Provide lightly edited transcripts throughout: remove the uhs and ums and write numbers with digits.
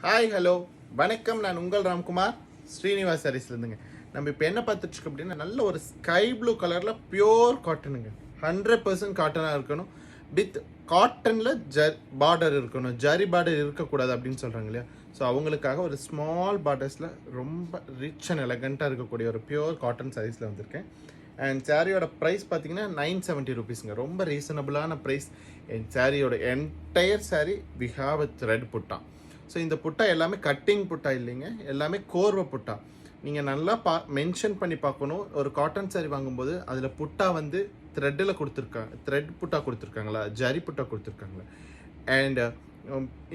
Hi hello வணக்கம். நான் உங்கள் ராம்குமார் ஸ்ரீனிவாஸ் சாரீஸ்லேருந்துங்க. நம்ம இப்போ என்ன பார்த்துட்ருக்கோம் அப்படின்னா, நல்ல ஒரு ஸ்கை ப்ளூ கலரில் பியோர் காட்டனுங்க. 100% காட்டனாக இருக்கணும். வித் காட்டனில் பார்டர் இருக்கணும், ஜரி பார்டர் இருக்கக்கூடாது அப்படின்னு சொல்கிறாங்க இல்லையா. ஸோ அவங்களுக்காக ஒரு ஸ்மால் பார்டர்ஸில் ரொம்ப ரிச் அண்ட் எலகண்ட்டாக இருக்கக்கூடிய ஒரு பியோர் காட்டன் சாரீஸில் வந்திருக்கேன். அண்ட் சாரியோட ப்ரைஸ் பார்த்தீங்கன்னா 970 ருபீஸுங்க. ரொம்ப ரீசனபிளான ப்ரைஸ். என் சாரியோட entire saree we have with red butta. So இந்த புட்டா எல்லாமே கட்டிங் புட்டா இல்லைங்க, எல்லாமே கோர்வை புட்டா. நீங்கள் நல்லா மென்ஷன் பண்ணி பார்க்கணும். ஒரு காட்டன் சாரி வாங்கும்போது அதில் புட்டா வந்து த்ரெட்டில் கொடுத்துருக்காங்க, த்ரெட் புட்டா கொடுத்துருக்காங்களா, ஜரி புட்டா கொடுத்துருக்காங்களா. அண்ட்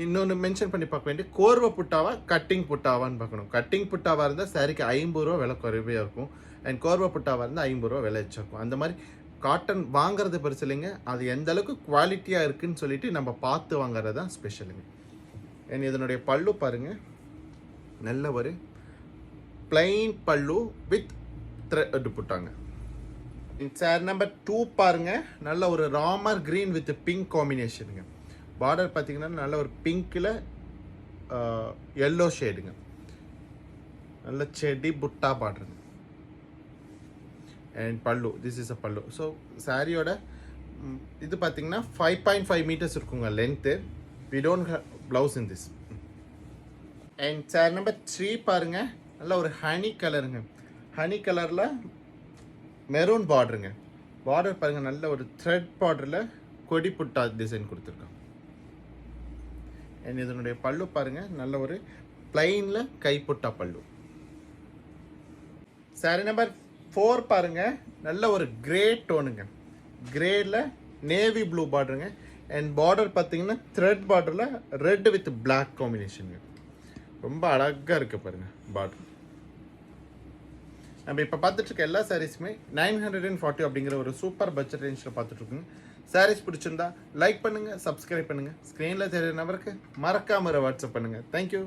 இன்னொன்று மென்ஷன் பண்ணி பார்க்க வேண்டிய கோர்வை புட்டாவா கட்டிங் புட்டாவான்னு பார்க்கணும். கட்டிங் புட்டாவாக இருந்தால் சாரிக்கு 50 ரூபா விலை குறைவே இருக்கும். அண்ட் கோர்வை புட்டாவாக இருந்தால் 50 ரூபா விலை வச்சிருக்கும். அந்த மாதிரி காட்டன் வாங்குறது பெருசு இல்லைங்க, அது எந்த அளவுக்கு குவாலிட்டியாக இருக்குன்னு சொல்லிட்டு நம்ம பார்த்து வாங்குறது தான் ஸ்பெஷலுங்க. அண்ட் இதனுடைய பல்லு பாருங்க, நல்ல ஒரு பிளைன் பல்லு வித் த்ரெட் புட்டாங்க. சார் நம்பர் 2 பாருங்க, நல்ல ஒரு ராமர் கிரீன் வித் பிங்க் காம்பினேஷனுங்க. பார்டர் பார்த்தீங்கன்னா நல்ல ஒரு பிங்க்கில் எல்லோ ஷேடுங்க, நல்ல செடி புட்டா பார்டருங்க. And pallu, this is a pallu. So சாரியோட இது பார்த்தீங்கன்னா 5.5 மீட்டர்ஸ் இருக்குங்க length. we don't have blouse in this. and chair number 3 பாருங்க, நல்ல ஒரு ஹனி கலருங்க. ஹனி கலரில் மெரூன் பார்டருங்க. பார்டர் பாருங்க, நல்ல ஒரு த்ரெட் பார்டரில் கொடி புட்டா டிசைன் கொடுத்துருக்கோம். அண்ட் இதனுடைய பல்லு பாருங்க, நல்ல ஒரு பிளைனில் கைப்புட்டா பல்லு. சாரி நம்பர் 4 பாருங்க, நல்ல ஒரு கிரே டோனுங்க. கிரேல நேவி ப்ளூ பார்டருங்க. அண்ட் பார்டர் பார்த்தீங்கன்னா த்ரெட் பார்டரில் ரெட் வித் பிளாக் காம்பினேஷனுங்க. ரொம்ப அழகாக இருக்குது பாருங்கள் பார்டர். நம்ம இப்போ பார்த்துட்ருக்க எல்லா சாரீஸுமே 940 அப்படிங்கிற ஒரு சூப்பர் பட்ஜெட் ரேஞ்சில் பார்த்துட்ருக்குங்க. சாரீஸ் பிடிச்சிருந்தா லைக் பண்ணுங்கள், சப்ஸ்கிரைப் பண்ணுங்கள். ஸ்க்ரீனில் தெரியுற நபருக்கு மறக்காம வாட்ஸ்அப் பண்ணுங்கள். தேங்க்யூ.